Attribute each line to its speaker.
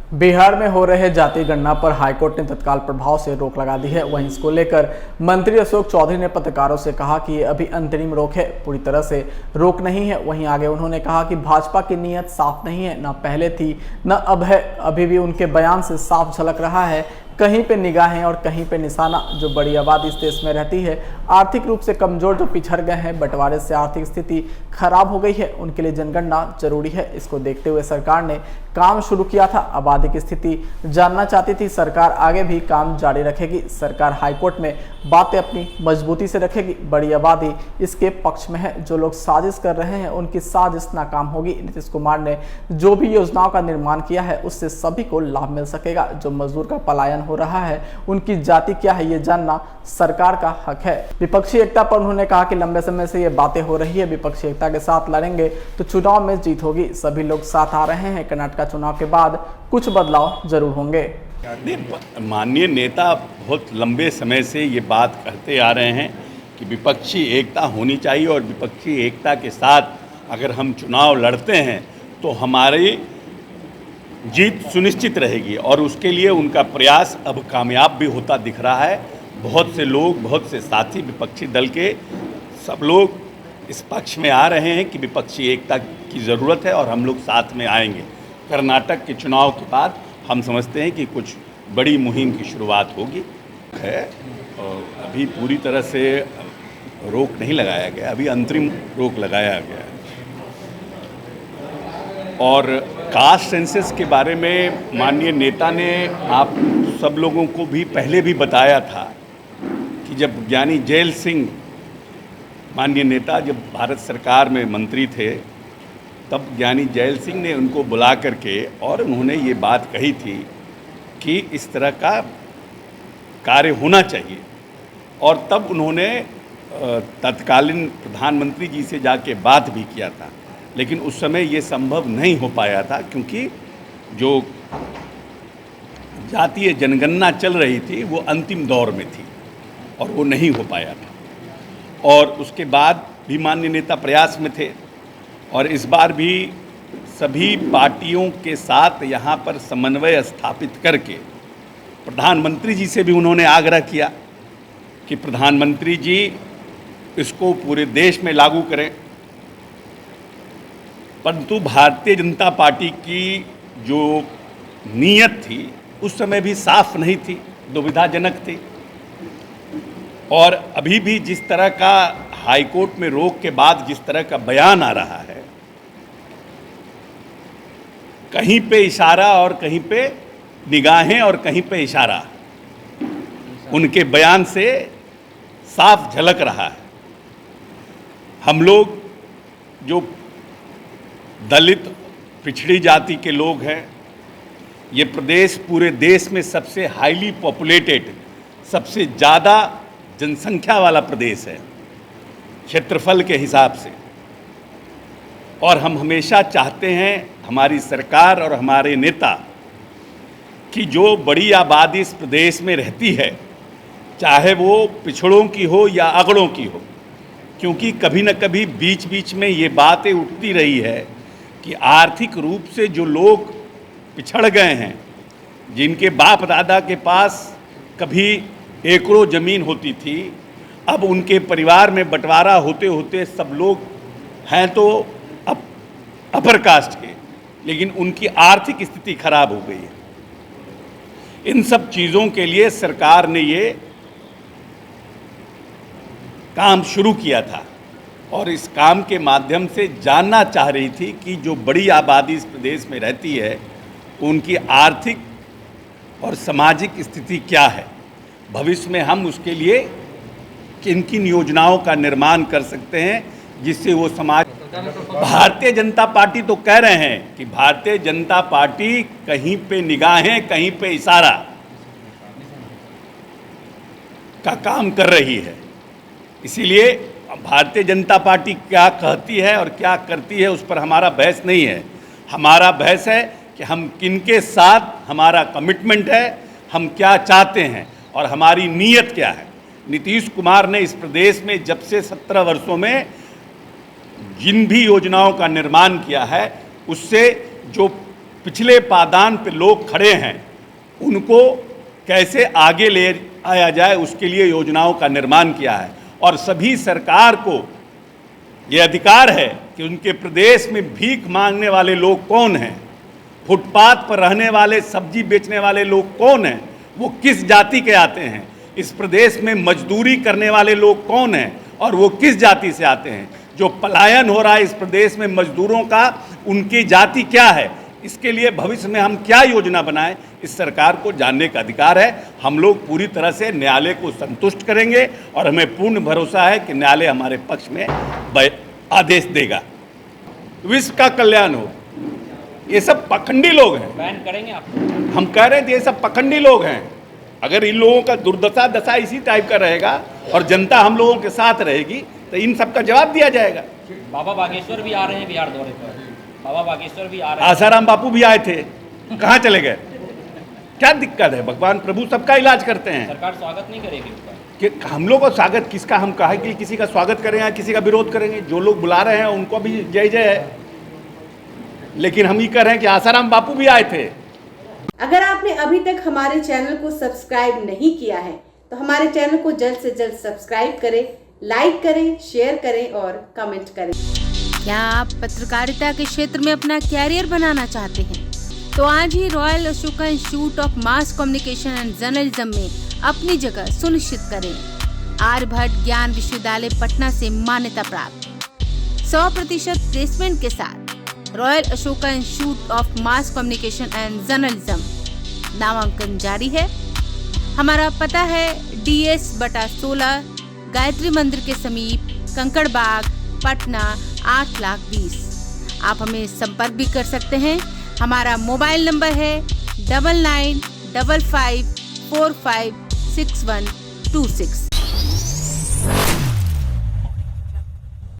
Speaker 1: बिहार में हो रहे जाति गणना पर हाईकोर्ट ने तत्काल प्रभाव से रोक लगा दी है। वहीं इसको लेकर मंत्री अशोक चौधरी ने पत्रकारों से कहा कि ये अभी अंतरिम रोक है, पूरी तरह से रोक नहीं है। वहीं आगे उन्होंने कहा कि भाजपा की नीयत साफ नहीं है, न पहले थी न अब है। अभी भी उनके बयान से साफ झलक रहा है, कहीं पे निगाहें और कहीं पे निशाना। जो बड़ी आबादी इस देश में रहती है, आर्थिक रूप से कमजोर जो पिछड़ गए हैं, बंटवारे से आर्थिक स्थिति खराब हो गई है, उनके लिए जनगणना जरूरी है। इसको देखते हुए सरकार ने काम शुरू किया था। आबादी की स्थिति जानना चाहती थी सरकार, आगे भी काम जारी रखेगी। सरकार हाईकोर्ट में बातें अपनी मजबूती से रखेगी। बड़ी आबादी इसके पक्ष में है। जो लोग साजिश कर रहे हैं, उनकी साजिश नाकाम होगी। नीतीश कुमार ने जो भी योजनाओं का निर्माण किया है, उससे सभी को लाभ मिल सकेगा। जो मजदूर का पलायन हो रहा है, उनकी जाति क्या है, ये जानना सरकार का हक है। विपक्षी एकता पर उन्होंने कहा कि लंबे समय से ये बातें हो रही है, विपक्षी एकता के साथ लड़ेंगे तो चुनाव में जीत होगी। सभी लोग साथ आ रहे हैं। कर्नाटक चुनाव के बाद कुछ बदलाव जरूर होंगे।
Speaker 2: माननीय नेता बहुत लंबे समय से ये बात कहते आ रहे हैं कि विपक्षी एकता होनी चाहिए और विपक्षी एकता के साथ अगर हम चुनाव लड़ते हैं तो हमारी जीत सुनिश्चित रहेगी, और उसके लिए उनका प्रयास अब कामयाब भी होता दिख रहा है। बहुत से लोग, बहुत से साथी विपक्षी दल के सब लोग इस पक्ष में आ रहे हैं कि विपक्षी एकता की ज़रूरत है और हम लोग साथ में आएंगे। कर्नाटक के चुनाव के बाद हम समझते हैं कि कुछ बड़ी मुहिम की शुरुआत होगी है। और अभी पूरी तरह से रोक नहीं लगाया गया, अभी अंतरिम रोक लगाया गया है। और कास्ट सेंसस के बारे में माननीय नेता ने आप सब लोगों को भी पहले भी बताया था कि जब ज्ञानी जैल सिंह माननीय नेता जब भारत सरकार में मंत्री थे, तब ज्ञानी जैल सिंह ने उनको बुला करके और उन्होंने ये बात कही थी कि इस तरह का कार्य होना चाहिए। और तब उन्होंने तत्कालीन प्रधानमंत्री जी से जाके बात भी किया था, लेकिन उस समय ये संभव नहीं हो पाया था क्योंकि जो जातीय जनगणना चल रही थी वो अंतिम दौर में थी और वो नहीं हो पाया था। और उसके बाद भी माननीय नेता प्रयास में थे और इस बार भी सभी पार्टियों के साथ यहाँ पर समन्वय स्थापित करके प्रधानमंत्री जी से भी उन्होंने आग्रह किया कि प्रधानमंत्री जी इसको पूरे देश में लागू करें। परंतु भारतीय जनता पार्टी की जो नीयत थी उस समय भी साफ नहीं थी, दुविधाजनक थी। और अभी भी जिस तरह का हाईकोर्ट में रोक के बाद जिस तरह का बयान आ रहा है, कहीं पे इशारा और कहीं पे निगाहें और कहीं पे इशारा, उनके बयान से साफ झलक रहा है। हम लोग जो दलित पिछड़ी जाति के लोग हैं, ये प्रदेश पूरे देश में सबसे हाईली पॉपुलेटेड, सबसे ज़्यादा जनसंख्या वाला प्रदेश है क्षेत्रफल के हिसाब से। और हम हमेशा चाहते हैं, हमारी सरकार और हमारे नेता, कि जो बड़ी आबादी इस प्रदेश में रहती है, चाहे वो पिछड़ों की हो या अगड़ों की हो, क्योंकि कभी न कभी बीच बीच में ये बातें उठती रही है कि आर्थिक रूप से जो लोग पिछड़ गए हैं, जिनके बाप दादा के पास कभी एकड़ों ज़मीन होती थी, अब उनके परिवार में बंटवारा होते होते सब लोग हैं तो अपर कास्ट के, लेकिन उनकी आर्थिक स्थिति खराब हो गई है। इन सब चीज़ों के लिए सरकार ने ये काम शुरू किया था और इस काम के माध्यम से जानना चाह रही थी कि जो बड़ी आबादी इस प्रदेश में रहती है, उनकी आर्थिक और सामाजिक स्थिति क्या है, भविष्य में हम उसके लिए किन किन योजनाओं का निर्माण कर सकते हैं जिससे वो समाज। भारतीय जनता पार्टी तो कह रहे हैं कि भारतीय जनता पार्टी कहीं पे निगाहें कहीं पे इशारा का काम कर रही है। इसीलिए भारतीय जनता पार्टी क्या कहती है और क्या करती है उस पर हमारा बहस नहीं है। हमारा बहस है कि हम किनके साथ, हमारा कमिटमेंट है, हम क्या चाहते हैं और हमारी नीयत क्या है। नीतीश कुमार ने इस प्रदेश में जब से 17 वर्षों में जिन भी योजनाओं का निर्माण किया है, उससे जो पिछले पायदान पे लोग खड़े हैं उनको कैसे आगे ले आया जाए, उसके लिए योजनाओं का निर्माण किया है। और सभी सरकार को ये अधिकार है कि उनके प्रदेश में भीख मांगने वाले लोग कौन हैं, फुटपाथ पर रहने वाले, सब्जी बेचने वाले लोग कौन हैं, वो किस जाति के आते हैं, इस प्रदेश में मजदूरी करने वाले लोग कौन हैं और वो किस जाति से आते हैं, जो पलायन हो रहा है इस प्रदेश में मजदूरों का, उनकी जाति क्या है, इसके लिए भविष्य में हम क्या योजना बनाएं, इस सरकार को जानने का अधिकार है। हम लोग पूरी तरह से न्यायालय को संतुष्ट करेंगे और हमें पूर्ण भरोसा है कि न्यायालय हमारे पक्ष में आदेश देगा। विश्व का कल्याण हो। ये सब पखंडी लोग हैं।
Speaker 3: बैन करेंगे आप?
Speaker 2: हम कह रहे हैं ये सब पखंडी लोग हैं। अगर इन लोगों का दुर्दशा दशा इसी टाइप का रहेगा और जनता हम लोगों के साथ रहेगी तो इन सब का जवाब दिया जाएगा।
Speaker 3: बाबा बागेश्वर भी आ रहे हैं बिहार दौरे पर। बाबा बागेश्वर भी आ रहे हैं।
Speaker 2: आसाराम बापू भी आए थे, कहाँ चले गए? क्या दिक्कत है? भगवान प्रभु सबका इलाज करते हैं।
Speaker 3: सरकार स्वागत नहीं करेगी उसका?
Speaker 2: कि हम लोग का स्वागत किसका, हम कहा कि किसी का स्वागत करें या किसी का विरोध करेंगे? जो लोग बुला रहे हैं उनको भी जय जय है, लेकिन हम ये कह रहे हैं कि आसाराम बापू भी आए थे।
Speaker 4: अगर आपने अभी तक हमारे चैनल को सब्सक्राइब नहीं किया है तो हमारे चैनल को जल्द से जल्द सब्सक्राइब करें, लाइक करें, शेयर करें और कमेंट करें।
Speaker 5: क्या आप पत्रकारिता के क्षेत्र में अपना कैरियर बनाना चाहते हैं? तो आज ही Royal Ashoka Institute of Mass Communication and Journalism में अपनी जगह सुनिश्चित करें। आर्यभट्ट ज्ञान विश्वविद्यालय पटना से मान्यता प्राप्त 100% प्लेसमेंट के साथ royal Ashoka Institute of Mass Communication and journalism नामांकन जारी है। हमारा पता है DS/16 गायत्री मंदिर के समीप, कंकड़ बाग, पटना 8,20,000। आप हमें संपर्क भी कर सकते हैं। हमारा मोबाइल नंबर है 9955456126।